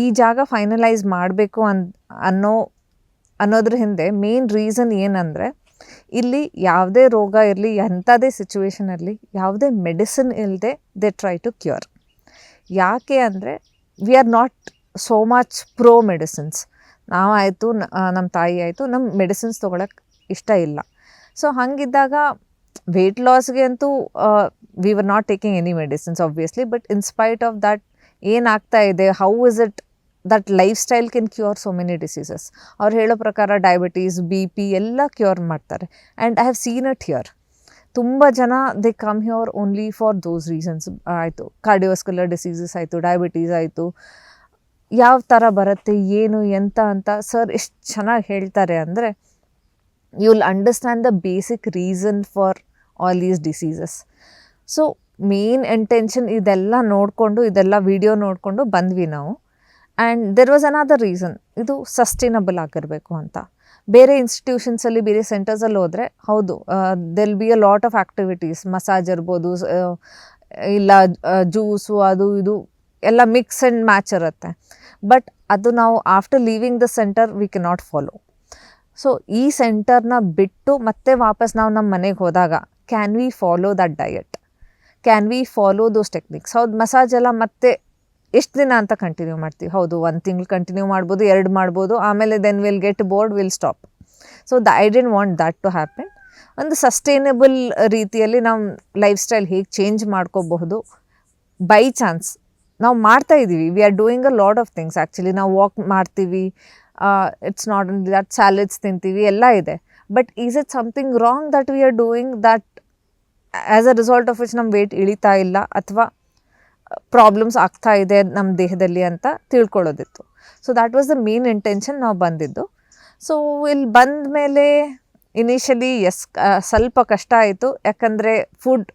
ಈ ಜಾಗ ಫೈನಲೈಸ್ ಮಾಡಬೇಕು ಅನ್ನೋದ್ರ ಹಿಂದೆ ಮೇನ್ ರೀಸನ್ ಏನಂದರೆ, ಇಲ್ಲಿ ಯಾವುದೇ ರೋಗ ಇರಲಿ, ಎಂಥದೇ ಸಿಚುವೇಶನ್ ಇರಲಿ, ಯಾವುದೇ ಮೆಡಿಸಿನ್ ಇಲ್ಲದೆ ದೇ ಟ್ರೈ ಟು ಕ್ಯೂರ್. ಯಾಕೆ ಅಂದರೆ we are not so much pro medicines. ನಾವಾಯಿತು, ನಮ್ಮ ತಾಯಿ ಆಯಿತು, ನಮ್ಮ ಮೆಡಿಸಿನ್ಸ್ ತೊಗೊಳಕ್ಕೆ ಇಷ್ಟ ಇಲ್ಲ. ಸೊ ಹಾಗಿದ್ದಾಗ ವೆಯ್ಟ್ ಲಾಸ್ಗೆ ಅಂತೂ we were not taking any medicines obviously, but in spite of that ಏನಾಗ್ತಾ ಇದೆ, how is it that life style Ken cure so many diseases. ಅವ್ರು ಹೇಳೋ ಪ್ರಕಾರ ಡಯಾಬಿಟೀಸ್, BP ಎಲ್ಲ ಕ್ಯೂರ್ ಮಾಡ್ತಾರೆ. And I have seen it here. ತುಂಬ ಜನ they come here only for those reasons. ಆಯಿತು, ಕಾರ್ಡಿಯೋಸ್ಕ್ಯುಲರ್ ಡಿಸೀಸಸ್ ಆಯಿತು, ಡಯಾಬಿಟೀಸ್ ಆಯಿತು, ಯಾವ ಥರ ಬರುತ್ತೆ, ಏನು ಎಂತ ಅಂತ ಸರ್ ಎಷ್ಟು ಚೆನ್ನಾಗಿ ಹೇಳ್ತಾರೆ ಅಂದರೆ, you will understand the basic reason for all these diseases. So main intention ಇದೆಲ್ಲ ನೋಡಿಕೊಂಡು, ಇದೆಲ್ಲ ವಿಡಿಯೋ ನೋಡಿಕೊಂಡು ಬಂದ್ವಿ ನಾವು. And there was another reason, ಇದು ಸಸ್ಟೈನಬಲ್ ಆಗಿರಬೇಕು ಅಂತ. ಬೇರೆ ಇನ್ಸ್ಟಿಟ್ಯೂಷನ್ಸಲ್ಲಿ, ಬೇರೆ ಸೆಂಟರ್ಸಲ್ಲಿ ಹೋದರೆ ಹೌದು, they'll be a lot of activities, massage ಇರ್ಬೋದು, ಇಲ್ಲ ಜ್ಯೂಸು, ಅದು ಇದು ಎಲ್ಲ ಮಿಕ್ಸ್ ಆ್ಯಂಡ್ ಮ್ಯಾಚ್ ಇರುತ್ತೆ. ಬಟ್ ಅದು ನಾವು after leaving the centre we can not follow. So ಈ ಸೆಂಟರ್ನ ಬಿಟ್ಟು ಮತ್ತೆ ವಾಪಸ್ ನಾವು ನಮ್ಮ ಮನೆಗೆ ಹೋದಾಗ can we follow that diet, can we follow those techniques? ಹೌದು, ಮಸಾಜ್ ಎಲ್ಲ ಮತ್ತೆ ಎಷ್ಟು ದಿನ ಅಂತ ಕಂಟಿನ್ಯೂ ಮಾಡ್ತೀವಿ? ಹೌದು, 1 ತಿಂಗಳು ಕಂಟಿನ್ಯೂ ಮಾಡ್ಬೋದು, 2 ಮಾಡ್ಬೋದು, ಆಮೇಲೆ then will get bored, will stop. So I didn't want that to happen. ಒಂದು ಸಸ್ಟೈನಬಲ್ ರೀತಿಯಲ್ಲಿ ನಾವು ಲೈಫ್ ಸ್ಟೈಲ್ ಹೇಗೆ ಚೇಂಜ್ ಮಾಡ್ಕೋಬಹುದು. ಬೈ ಚಾನ್ಸ್ ನಾವು ಮಾಡ್ತಾ ಇದ್ದೀವಿ, we are doing a lot of things. Actually ನಾವು ವಾಕ್ ಮಾಡ್ತೀವಿ, it's not only that, salads ತಿಂತೀವಿ, ಎಲ್ಲ ಇದೆ. But is it something wrong that we are doing that as a result of which ನಮ್ಮ weight ಇಳಿತಾ ಇಲ್ಲ ಅಥವಾ ಪ್ರಾಬ್ಲಮ್ಸ್ ಆಗ್ತಾ ಇದೆ ನಮ್ಮ ದೇಹದಲ್ಲಿ ಅಂತ ತಿಳ್ಕೊಳ್ಳೋದಿತ್ತು. So that was the main intention ನಾವು ಬಂದಿದ್ದು. ಸೊ ಇಲ್ಲಿ ಬಂದ ಮೇಲೆ ಇನಿಷಿಯಲಿ ಸ್ವಲ್ಪ ಕಷ್ಟ ಆಯಿತು, ಯಾಕಂದರೆ ಫುಡ್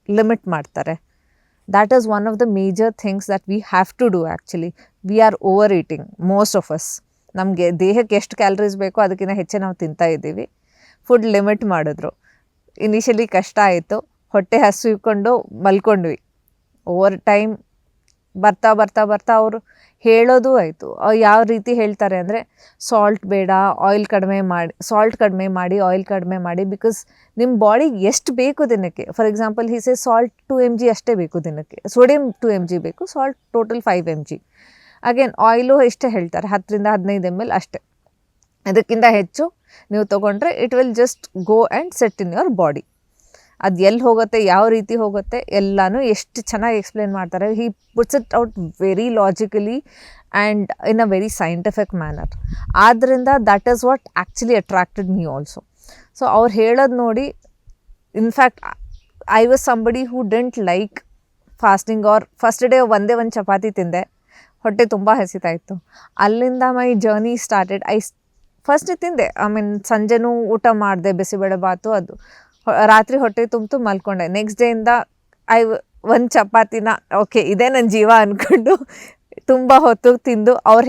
ಲಿಮಿಟ್ ಮಾಡ್ತಾರೆ. That is one of the major things that we have to do. Actually we are overeating, most of us. ನಮಗೆ ದೇಹಕ್ಕೆ ಎಷ್ಟು ಕ್ಯಾಲರೀಸ್ ಬೇಕೋ ಅದಕ್ಕಿಂತ ಹೆಚ್ಚೆ ನಾವು ತಿಂತಾ ಇದ್ದೀವಿ. ಫುಡ್ ಲಿಮಿಟ್ ಮಾಡಿದ್ರು. ಇನಿಷಿಯಲಿ ಕಷ್ಟ ಆಯಿತು, ಹೊಟ್ಟೆ ಹಸಿಕೊಂಡು ಮಲ್ಕೊಂಡ್ವಿ. ಓವರ್ ಟೈಮ್ ಬರ್ತಾ ಬರ್ತಾ ಬರ್ತಾ ಅವರು ಹೇಳೋದು ಆಯಿತು. ಯಾವ ರೀತಿ ಹೇಳ್ತಾರೆ ಅಂದರೆ, ಸಾಲ್ಟ್ ಬೇಡ, ಆಯಿಲ್ ಕಡಿಮೆ ಮಾಡಿ, ಸಾಲ್ಟ್ ಕಡಿಮೆ ಮಾಡಿ, ಆಯಿಲ್ ಕಡಿಮೆ ಮಾಡಿ, ಬಿಕಾಸ್ ನಿಮ್ಮ ಬಾಡಿಗೆ ಎಷ್ಟು ಬೇಕು ದಿನಕ್ಕೆ. ಫಾರ್ ಎಕ್ಸಾಂಪಲ್ ಹೀಸೆ ಸಾಲ್ಟ್ 2 mg ಅಷ್ಟೇ ಬೇಕು ದಿನಕ್ಕೆ, ಸೋಡಿಯಂ 2 mg ಬೇಕು, salt total 5 mg. Again oil ಇಷ್ಟೇ ಹೇಳ್ತಾರೆ, 10 to 15 ml ಅಷ್ಟೇ. ಅದಕ್ಕಿಂತ ಹೆಚ್ಚು ನೀವು ತೊಗೊಂಡ್ರೆ it will just go and set in your body. ಅದು ಎಲ್ಲಿ ಹೋಗುತ್ತೆ, ಯಾವ ರೀತಿ ಹೋಗುತ್ತೆ ಎಲ್ಲನೂ ಎಷ್ಟು ಚೆನ್ನಾಗಿ ಎಕ್ಸ್ಪ್ಲೇನ್ ಮಾಡ್ತಾರೆ. He puts it out very logically and in a very scientific manner. ಆದ್ದರಿಂದ that is what actually attracted me also. So ಅವ್ರು ಹೇಳೋದು ನೋಡಿ, in fact I was somebody who didn't like fasting. Or first day ಒಂದೇ ಒಂದು ಚಪಾತಿ ತಿಂದೆ, ಹೊಟ್ಟೆ ತುಂಬ ಹಸಿತಾ ಇತ್ತು. ಅಲ್ಲಿಂದ ಮೈ ಜರ್ನಿ ಸ್ಟಾರ್ಟೆಡ್. ಫಸ್ಟ್ ತಿಂದೆ, ಸಂಜೆನೂ ಊಟ ಮಾಡಿದೆ, ಬಿಸಿಬೇಳೆ ಬಾತು, ಅದು ರಾತ್ರಿ ಹೊಟ್ಟೆ ತುಂಬಿತು, ಮಲ್ಕೊಂಡೆ. ನೆಕ್ಸ್ಟ್ ಡೇಯಿಂದ ಒಂದು ಚಪಾತಿನ ಓಕೆ ಇದೇ ನನ್ನ ಜೀವ ಅಂದ್ಕೊಂಡು ತುಂಬ ಹೊತ್ತು ತಿಂದು, ಅವ್ರು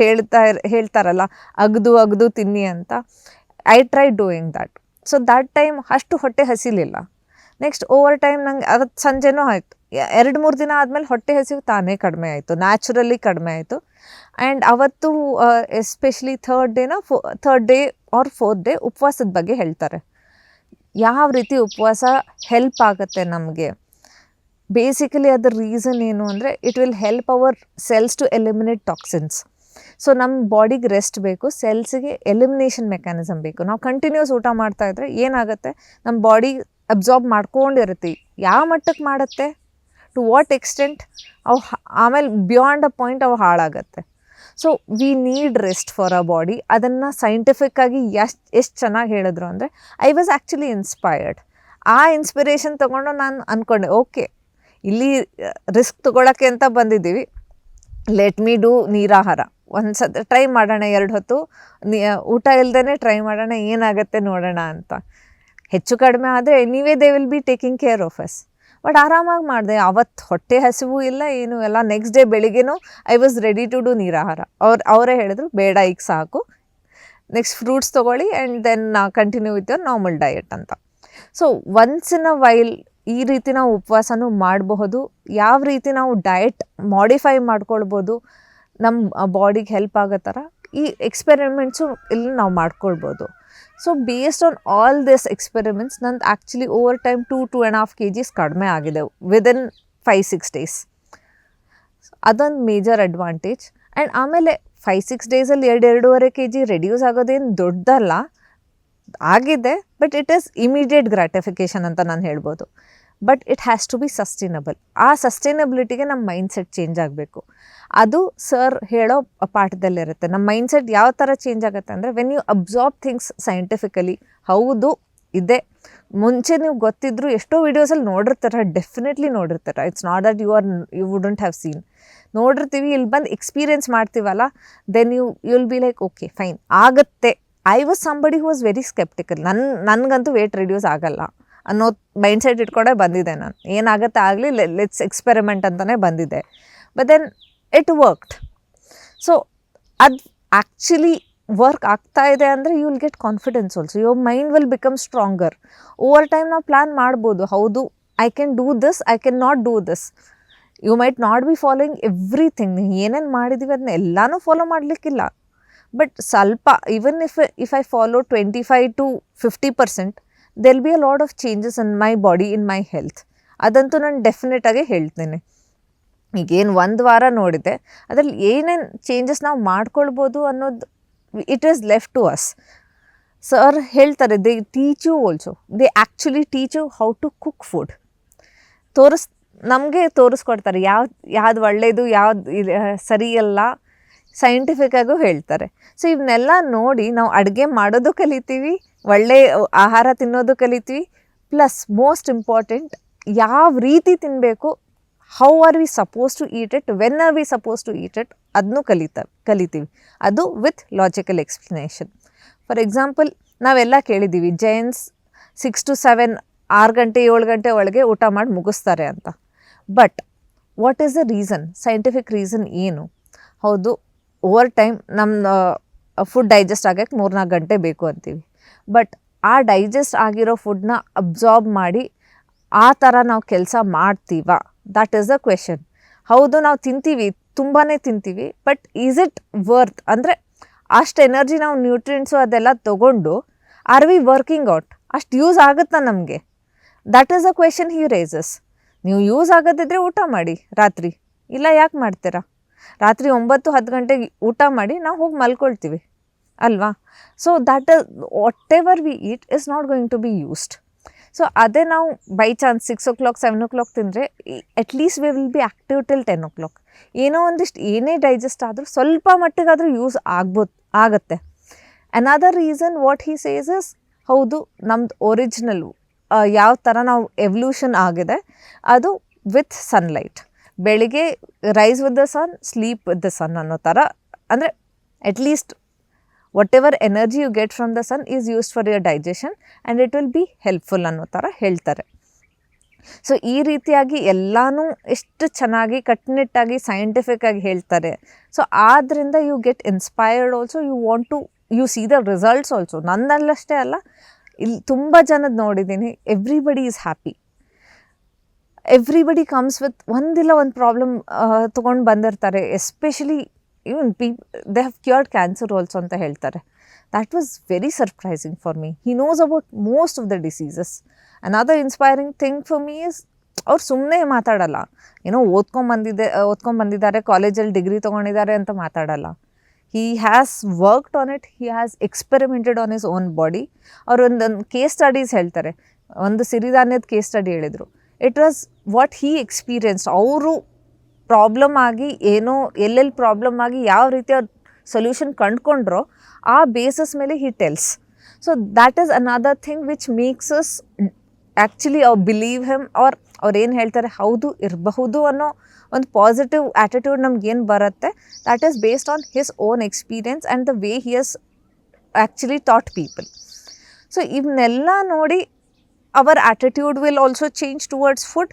ಹೇಳ್ತಾರಲ್ಲ ಅಗ್ದು ತಿನ್ನಿ ಅಂತ, I try doing that. So that time ಅಷ್ಟು ಹೊಟ್ಟೆ ಹಸಿಲಿಲ್ಲ. ನೆಕ್ಸ್ಟ್ ಓವರ್ ಟೈಮ್ ನಂಗೆ ಅವತ್ತು ಸಂಜೆನೂ ಆಯಿತು, 2-3 ದಿನ ಆದಮೇಲೆ ಹೊಟ್ಟೆ ಹಸಿವು ತಾನೇ ಕಡಿಮೆ ಆಯಿತು, ನ್ಯಾಚುರಲಿ ಕಡಿಮೆ ಆಯಿತು. ಆ್ಯಂಡ್ ಅವತ್ತು especially third day or 4th day ಉಪವಾಸದ ಬಗ್ಗೆ ಹೇಳ್ತಾರೆ. ಯಾವ ರೀತಿ ಉಪವಾಸ ಹೆಲ್ಪ್ ಆಗುತ್ತೆ ನಮಗೆ. ಬೇಸಿಕಲಿ ಅದರ ರೀಸನ್ ಏನು ಅಂದರೆ, it will help our cells to eliminate toxins. So ನಮ್ಮ ಬಾಡಿಗೆ ರೆಸ್ಟ್ ಬೇಕು, ಸೆಲ್ಸಿಗೆ ಎಲಿಮಿನೇಷನ್ ಮೆಕ್ಯಾನಿಸಮ್ ಬೇಕು. ನಾವು ಕಂಟಿನ್ಯೂಸ್ ಊಟ ಮಾಡ್ತಾಯಿದ್ರೆ ಏನಾಗುತ್ತೆ, ನಮ್ಮ ಬಾಡಿ ಅಬ್ಸಾರ್ಬ್ ಮಾಡ್ಕೊಂಡಿರುತ್ತೆ. ಯಾವ ಮಟ್ಟಕ್ಕೆ ಮಾಡುತ್ತೆ, ಟು ವಾಟ್ ಎಕ್ಸ್ಟೆಂಟ್, ಅವು ಆಮೇಲೆ ಬಿಯಾಂಡ್ ಅ ಪಾಯಿಂಟ್ ಅವು ಹಾಳಾಗತ್ತೆ. So we need rest for a body. ಅದನ್ನು ಸೈಂಟಿಫಿಕ್ಕಾಗಿ ಎಷ್ಟು ಚೆನ್ನಾಗಿ ಹೇಳಿದ್ರು ಅಂದರೆ, ಐ ವಾಸ್ ಆ್ಯಕ್ಚುಲಿ ಇನ್ಸ್ಪೈರ್ಡ್. ಆ ಇನ್ಸ್ಪಿರೇಷನ್ ತೊಗೊಂಡು ನಾನು ಅಂದ್ಕೊಂಡೆ, ಓಕೆ ಇಲ್ಲಿ ರಿಸ್ಕ್ ತೊಗೊಳಕ್ಕೆ ಅಂತ ಬಂದಿದ್ದೀವಿ, ಲೆಟ್ ಮೀ ಡೂ ನೀರಾಹಾರ. ಒಂದು ಸತಿ ಟ್ರೈ ಮಾಡೋಣ, 2 ಹೊತ್ತು ಊಟ ಇಲ್ಲದೇ ಟ್ರೈ ಮಾಡೋಣ, ಏನಾಗುತ್ತೆ ನೋಡೋಣ ಅಂತ. ಹೆಚ್ಚು ಕಡಿಮೆ ಆದರೆ anyway they will be taking care of us. But ಆರಾಮಾಗಿ ಮಾಡಿದೆ. ಅವತ್ತು ಹೊಟ್ಟೆ ಹಸಿವು ಇಲ್ಲ, ಏನೂ ಇಲ್ಲ. ನೆಕ್ಸ್ಟ್ ಡೇ ಬೆಳಿಗ್ಗೆನೂ I was ready to do ನೀರಾಹಾರ. ಅವರೇ ಹೇಳಿದ್ರು, ಬೇಡ ಈಗ ಸಾಕು, ನೆಕ್ಸ್ಟ್ ಫ್ರೂಟ್ಸ್ ತೊಗೊಳ್ಳಿ and then continue with your normal diet ಅಂತ. So once in a while ಈ ರೀತಿ ನಾವು ಉಪವಾಸನೂ ಮಾಡಬಹುದು. ಯಾವ ರೀತಿ ನಾವು ಡಯಟ್ ಮಾಡಿಫೈ ಮಾಡ್ಕೊಳ್ಬೋದು, ನಮ್ಮ ಬಾಡಿಗೆ ಹೆಲ್ಪ್ ಆಗೋ ಥರ ಈ ಎಕ್ಸ್ಪೆರಿಮೆಂಟ್ಸು ಇಲ್ಲಿ ನಾವು ಮಾಡ್ಕೊಳ್ಬೋದು. So based on all this experiments ನಂದು ಆ್ಯಕ್ಚುಲಿ ಓವರ್ ಟೈಮ್ 2.5 kgs ಕಡಿಮೆ ಆಗಿದೆ ವಿದಿನ್ 5-6 days. ಅದೊಂದು ಮೇಜರ್ ಅಡ್ವಾಂಟೇಜ್. ಆ್ಯಂಡ್ ಆಮೇಲೆ 5-6 ಡೇಸಲ್ಲಿ 2-2.5 kg ರೆಡ್ಯೂಸ್ ಆಗೋದೇನು ದೊಡ್ಡದಲ್ಲ, ಆಗಿದೆ. But it is immediate gratification ಅಂತ ನಾನು ಹೇಳ್ಬೋದು. But it has to be sustainable. ಆ ಸಸ್ಟೈನಬಿಲಿಟಿಗೆ ನಮ್ಮ ಮೈಂಡ್ಸೆಟ್ ಚೇಂಜ್ ಆಗಬೇಕು. ಅದು ಸರ್ ಹೇಳೋ ಪಾಠದಲ್ಲಿರುತ್ತೆ. ನಮ್ಮ ಮೈಂಡ್ಸೆಟ್ ಯಾವ ಥರ ಚೇಂಜ್ ಆಗುತ್ತೆ ಅಂದರೆ, when you absorb things scientifically, ಹೌದು ಇದೆ, ಮುಂಚೆ ನೀವು ಗೊತ್ತಿದ್ರು ಎಷ್ಟೋ ವೀಡಿಯೋಸಲ್ಲಿ ನೋಡಿರ್ತಾರೆ, ಡೆಫಿನೆಟ್ಲಿ ನೋಡಿರ್ತಾರೆ. It's not that you wouldn't have seen. ನೋಡಿರ್ತೀವಿ, ಇಲ್ಲಿ ಬಂದು ಎಕ್ಸ್ಪೀರಿಯೆನ್ಸ್ ಮಾಡ್ತೀವಲ್ಲ, then you will be like okay fine ಆಗುತ್ತೆ. I was somebody who was very sceptical. ನನಗಂತೂ ವೇಟ್ ರಿಡ್ಯೂಸ್ ಆಗಲ್ಲ ಅನ್ನೋ ಮೈಂಡ್ಸೆಟ್ ಇಟ್ಕೊಂಡೇ ಬಂದಿದ್ದೆ ನಾನು. ಏನಾಗುತ್ತೆ ಆಗಲಿ, ಲೆಟ್ಸ್ ಎಕ್ಸ್ಪೆರಿಮೆಂಟ್ ಅಂತಲೇ ಬಂದಿದ್ದೆ. But then it worked. So ಅದು ಆ್ಯಕ್ಚುಲಿ ವರ್ಕ್ ಆಗ್ತಾ ಇದೆ ಅಂದರೆ you will get confidence also. Your mind will become stronger. Over time ನಾವು ಪ್ಲ್ಯಾನ್ ಮಾಡ್ಬೋದು, ಹೌದು I can do this, I can not do this. You might not be following everything. ಏನೇನು ಮಾಡಿದ್ದೀವಿ ಅದನ್ನ ಎಲ್ಲನೂ ಫಾಲೋ ಮಾಡಲಿಕ್ಕಿಲ್ಲ. ಬಟ್ ಸ್ವಲ್ಪ, even if I follow 25-50%, there will be a lot of changes in my body, in my health. ಅದಂತೂ ನಾನು ಡೆಫಿನೆಟಾಗಿ ಹೇಳ್ತೇನೆ. ಈಗೇನು 1 ವಾರ ನೋಡಿದೆ, ಅದರಲ್ಲಿ ಏನೇನು ಚೇಂಜಸ್ ನಾವು ಮಾಡ್ಕೊಳ್ಬೋದು ಅನ್ನೋದು it is left to us. Sir ಹೇಳ್ತಾರೆ, they teach you also, they actually teach you how to cook food. ನಮಗೆ ತೋರಿಸ್ಕೊಡ್ತಾರೆ ಯಾವ್ದು ಒಳ್ಳೆಯದು, ಯಾವ್ದು ಸರಿಯಲ್ಲ, ಸೈಂಟಿಫಿಕ್ಕಾಗೂ ಹೇಳ್ತಾರೆ. ಸೊ ಇವನ್ನೆಲ್ಲ ನೋಡಿ ನಾವು ಅಡುಗೆ ಮಾಡೋದು ಕಲಿತೀವಿ, ಒಳ್ಳೆಯ ಆಹಾರ ತಿನ್ನೋದು ಕಲಿತೀವಿ. ಪ್ಲಸ್ ಮೋಸ್ಟ್ ಇಂಪಾರ್ಟೆಂಟ್, ಯಾವ ರೀತಿ ತಿನ್ನಬೇಕು, how are we suppose to eat it, when are we suppose to eat it, ಅದನ್ನು ಕಲಿತೀವಿ. ಅದು with logical explanation. For example, ನಾವೆಲ್ಲ ಕೇಳಿದ್ದೀವಿ ಜೈನ್ಸ್ 6 to 7, 6 ಗಂಟೆ 7 ಗಂಟೆ ಒಳಗೆ ಊಟ ಮಾಡಿ ಮುಗಿಸ್ತಾರೆ ಅಂತ. But what is the reason? Scientific reason ಏನು? ಹೌದು, ಓವರ್ ಟೈಮ್ ನಮ್ಮ ಫುಡ್ ಡೈಜೆಸ್ಟ್ ಆಗೋಕ್ಕೆ 3-4 ಗಂಟೆ ಬೇಕು ಅಂತೀವಿ. ಬಟ್ ಆ ಡೈಜೆಸ್ಟ್ ಆಗಿರೋ ಫುಡ್ನ ಅಬ್ಸಾರ್ಬ್ ಮಾಡಿ ಆ ಥರ ನಾವು ಕೆಲಸ ಮಾಡ್ತೀವಾ? That is the question. ಹೌದು, ನಾವು ತಿಂತೀವಿ, ತುಂಬಾ ತಿಂತೀವಿ, ಬಟ್ ಈಸ್ ಇಟ್ ವರ್ತ್? ಅಂದರೆ ಅಷ್ಟು ಎನರ್ಜಿ ನಾವು ನ್ಯೂಟ್ರಿಯೆಂಟ್ಸು ಅದೆಲ್ಲ ತೊಗೊಂಡು ಆರ್ ವಿ ವರ್ಕಿಂಗ್ ಔಟ್? ಅಷ್ಟು ಯೂಸ್ ಆಗುತ್ತಾ ನಮಗೆ? That is a question he races. ನೀವು ಯೂಸ್ ಆಗೋದಿದ್ರೆ ಊಟ ಮಾಡಿ ರಾತ್ರಿ, ಇಲ್ಲ ಯಾಕೆ ಮಾಡ್ತೀರಾ? ರಾತ್ರಿ 9-10 ಗಂಟೆಗೆ ಊಟ ಮಾಡಿ ನಾವು ಹೋಗಿ ಮಲ್ಕೊಳ್ತೀವಿ ಅಲ್ವಾ? So that is whatever we eat is not going to be used. So ಅದೇ ನಾವು ಬೈ ಚಾನ್ಸ್ 6 o'clock 7 o'clock ತಿಂದರೆ at least we will be active till 10 o'clock. ಏನೋ ಒಂದಿಷ್ಟು ಏನೇ ಡೈಜೆಸ್ಟ್ ಆದರೂ ಸ್ವಲ್ಪ ಮಟ್ಟಿಗಾದರೂ ಯೂಸ್ ಆಗುತ್ತೆ. Another reason what he says is, ಹೌದು ನಮ್ದು ಒರಿಜಿನಲ್ ಯಾವ ಥರ ನಾವು ಎವಲ್ಯೂಷನ್ ಆಗಿದೆ ಅದು ವಿತ್ ಸನ್ಲೈಟ್. ಬೆಳಿಗ್ಗೆ rise with the sun, sleep with the ಸನ್ ಅನ್ನೋ ಥರ. ಅಂದರೆ at least whatever energy you get from the sun is used for your digestion and it will be helpful ಅನ್ನೋ ಥರ ಹೇಳ್ತಾರೆ. ಸೊ ಈ ರೀತಿಯಾಗಿ ಎಲ್ಲನೂ ಎಷ್ಟು ಚೆನ್ನಾಗಿ ಕಟ್ಟುನಿಟ್ಟಾಗಿ ಸೈಂಟಿಫಿಕ್ಕಾಗಿ ಹೇಳ್ತಾರೆ. ಸೊ ಆದ್ದರಿಂದ you get inspired also, you want to you see the results also. ನನ್ನಲ್ಲಷ್ಟೇ ಅಲ್ಲ, ಇಲ್ಲಿ ತುಂಬ ಜನದ ನೋಡಿದ್ದೀನಿ, everybody is happy. Everybody comes with ಒಂದಿಲ್ಲ ಒಂದು ಪ್ರಾಬ್ಲಮ್ ತೊಗೊಂಡು ಬಂದಿರ್ತಾರೆ. Especially even they have cured cancer also ಅಂತ ಹೇಳ್ತಾರೆ. That was very surprising for me. He knows about most of the diseases. Another inspiring thing for me is, ಅವ್ರು ಸುಮ್ಮನೆ ಮಾತಾಡಲ್ಲ, ಏನೋ ಓದ್ಕೊಂಬಂದಿದ್ದಾರೆ, ಕಾಲೇಜಲ್ಲಿ ಡಿಗ್ರಿ ತೊಗೊಂಡಿದ್ದಾರೆ ಅಂತ ಮಾತಾಡಲ್ಲ. he has worked on it, he has experimented on his own body. ಅವರು ಒಂದೊಂದು case studies ಹೇಳ್ತಾರೆ. ಒಂದು ಸಿರಿಧಾನ್ಯದ ಕೇಸ್ ಸ್ಟಡಿ ಹೇಳಿದರು. It was what he experienced. ಅವರು ಪ್ರಾಬ್ಲಮ್ ಆಗಿ ಏನೋ ಎಲ್ಲೆಲ್ಲಿ ಪ್ರಾಬ್ಲಮ್ ಆಗಿ ಯಾವ ರೀತಿ ಅವ್ರು ಸೊಲ್ಯೂಷನ್ ಕಂಡುಕೊಂಡ್ರೋ ಆ ಬೇಸಸ್ ಮೇಲೆ he tells. So that is another thing which makes us actually believe him, or ಅವ್ರು ಏನು ಹೇಳ್ತಾರೆ ಹೌದು ಇರಬಹುದು ಅನ್ನೋ ಒಂದು ಪಾಸಿಟಿವ್ ಆ್ಯಟಿಟ್ಯೂಡ್ ನಮ್ಗೇನು ಬರುತ್ತೆ, that is based on his own experience and the way he has actually taught people. So ಇವನ್ನೆಲ್ಲ ನೋಡಿ our attitude will also change towards food.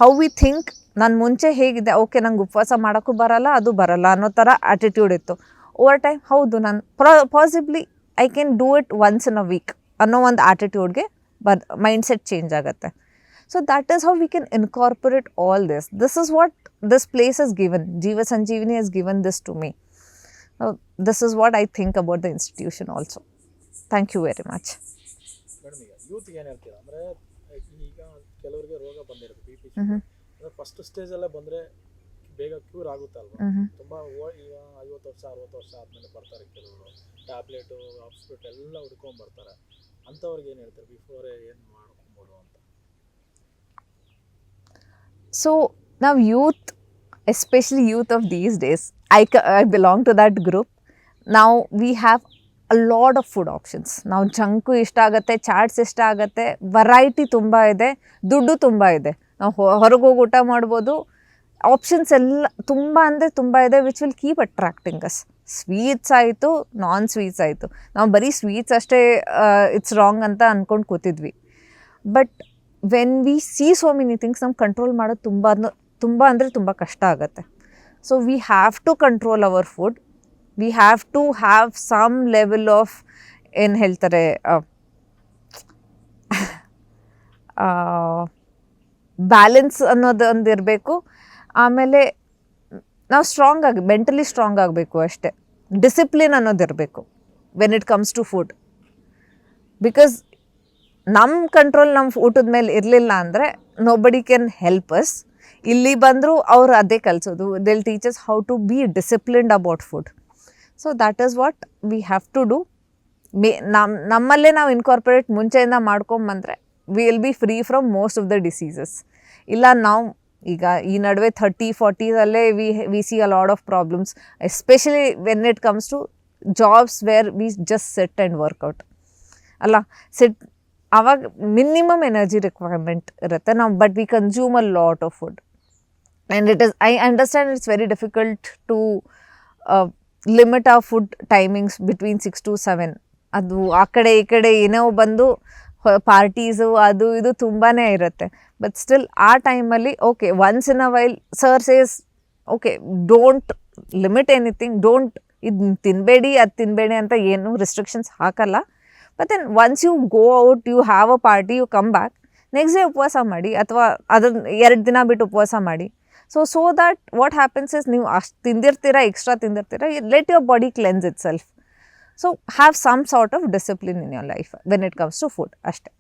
How we think, ನಾನು ಮುಂಚೆ ಹೇಗಿದೆ, ಓಕೆ ನಂಗೆ ಉಪವಾಸ ಮಾಡೋಕ್ಕೂ ಬರಲ್ಲ, ಅದು ಬರಲ್ಲ ಅನ್ನೋ ಥರ ಆ್ಯಟಿಟ್ಯೂಡ್ ಇತ್ತು. ಓವರ್ ಟೈಮ್ ಹೌದು ನಾನು possibly I can do it once in a week ಅನ್ನೋ ಒಂದು ಆ್ಯಟಿಟ್ಯೂಡ್ಗೆ ಮೈಂಡ್ಸೆಟ್ ಚೇಂಜ್ ಆಗುತ್ತೆ. So that is how we can incorporate all this. This is what this place has given. Jeeva Sanjeevani has given this to me. This is what I think about the institution also. Thank you very much. Madam, ಈಗ ಯೂತ್ಗೆ ಏನು ಹೇಳ್ತೀರಾ ಅಂದರೆ, ಈಗ ಕೆಲವರಿಗೆ ರೋಗ ಬಂದಿರುತ್ತೆ B P sugar, ಅಂದರೆ first ಸ್ಟೇಜಲ್ಲೇ ಬಂದರೆ ಬೇಗ ಕ್ಯೂರ್ ಆಗುತ್ತೆ ಅಲ್ವಾ? ತುಂಬ ಈಗ 50 ವರ್ಷ 60 ವರ್ಷ ಆದಮೇಲೆ ಬರ್ತಾರೆ ಕೆಲವರು, ಟ್ಯಾಬ್ಲೆಟು ಹಾಸ್ಪಿಟಲ್ ಎಲ್ಲ ಹುಡ್ಕೊಂಡು ಬರ್ತಾರೆ. ಅಂಥವ್ರಿಗೆ ಏನು ಹೇಳ್ತಾರೆ, ಬಿಫೋರೇ ಏನು ಮಾಡ್ಕೊಬೋದು ಅಂತ? So now youth, especially youth of these days, I belong to that group. Now we have a lot of food options. ನಾವು ಜಂಕು ಇಷ್ಟ ಆಗುತ್ತೆ, ಚಾಟ್ಸ್ ಇಷ್ಟ ಆಗುತ್ತೆ, ವೆರೈಟಿ ತುಂಬ ಇದೆ, ದುಡ್ಡು ತುಂಬ ಇದೆ. ನಾವು ಹೊರಗೆ ಹೋಗಿ ಊಟ ಮಾಡ್ಬೋದು. ಆಪ್ಷನ್ಸ್ ಎಲ್ಲ ತುಂಬ ಅಂದರೆ ತುಂಬ ಇದೆ, which will keep attracting us. Sweets ಆಯಿತು, ನಾನ್ ಸ್ವೀಟ್ಸ್ ಆಯಿತು. ನಾವು ಬರೀ ಸ್ವೀಟ್ಸ್ ಅಷ್ಟೇ ಇಟ್ಸ್ ರಾಂಗ್ ಅಂತ ಅಂದ್ಕೊಂಡು ಕೂತಿದ್ವಿ. But when we see so many things, ನಮ್ಮ ಕಂಟ್ರೋಲ್ ಮಾಡೋದು ತುಂಬ ಅಂದರೆ ತುಂಬ ಕಷ್ಟ ಆಗುತ್ತೆ. So we have to control our food. We have to have some level of ಏನು ಹೇಳ್ತಾರೆ, ಬ್ಯಾಲೆನ್ಸ್ ಅನ್ನೋದು ಒಂದು ಇರಬೇಕು. ಆಮೇಲೆ ನಾವು ಮೆಂಟಲಿ ಸ್ಟ್ರಾಂಗ್ ಆಗಬೇಕು ಅಷ್ಟೇ. ಡಿಸಿಪ್ಲಿನ್ ಅನ್ನೋದಿರಬೇಕು when it comes to food. Because ನಮ್ಮ ಕಂಟ್ರೋಲ್ ನಮ್ಮ ಊಟದ ಮೇಲೆ ಇರಲಿಲ್ಲ ಅಂದರೆ ನೋಬಡಿ ಕ್ಯಾನ್ ಹೆಲ್ಪ್ ಅಸ್. ಇಲ್ಲಿ ಬಂದರೂ ಅವ್ರು ಅದೇ ಕಲಿಸೋದು. They'll teach us how to be disciplined about food. So that is what we have to do. ನಮ್ಮಲ್ಲೇ ನಾವು ಇನ್ಕಾರ್ಪೊರೇಟ್ ಮುಂಚೆಯಿಂದ ಮಾಡ್ಕೊಂಬಂದರೆ we will be free from most of the diseases. ಇಲ್ಲ ನಾವು ಈಗ ಈ ನಡುವೆ 30-40 we see a lot of problems, especially when it comes to jobs where we just sit and work out ಅಲ್ಲ. ಆವಾಗ ಮಿನಿಮಮ್ ಎನರ್ಜಿ ರಿಕ್ವೈರ್ಮೆಂಟ್ ಇರುತ್ತೆ ನಾವು, but we consume a lot of food. And I understand it's very difficult to limit ಆ food timings between 6 to 7. ಅದು ಆ ಕಡೆ ಈ ಕಡೆ ಏನೋ ಬಂದು ಪಾರ್ಟೀಸು ಅದು ಇದು ತುಂಬಾ ಇರುತ್ತೆ. ಬಟ್ ಸ್ಟಿಲ್ ಆ ಟೈಮಲ್ಲಿ okay, once in a while sir says okay, don't limit anything, don't ಇದು ತಿನ್ನಬೇಡಿ ಅದು ತಿನ್ನಬೇಡಿ ಅಂತ ಏನು ರಿಸ್ಟ್ರಿಕ್ಷನ್ಸ್ ಹಾಕಲ್ಲ. But then once you go out, you have a party, you come back, next day ಉಪವಾಸ ಮಾಡಿ, ಅಥವಾ ಅದನ್ನು 2 ದಿನ ಬಿಟ್ಟು ಉಪವಾಸ ಮಾಡಿ. So that what happens is, ನೀವು ಅಷ್ಟು ತಿಂದಿರ್ತೀರ, ಎಕ್ಸ್ಟ್ರಾ ತಿಂದಿರ್ತೀರ, let your body cleanse itself. So have some sort of discipline in your life when it comes to food ಅಷ್ಟೇ.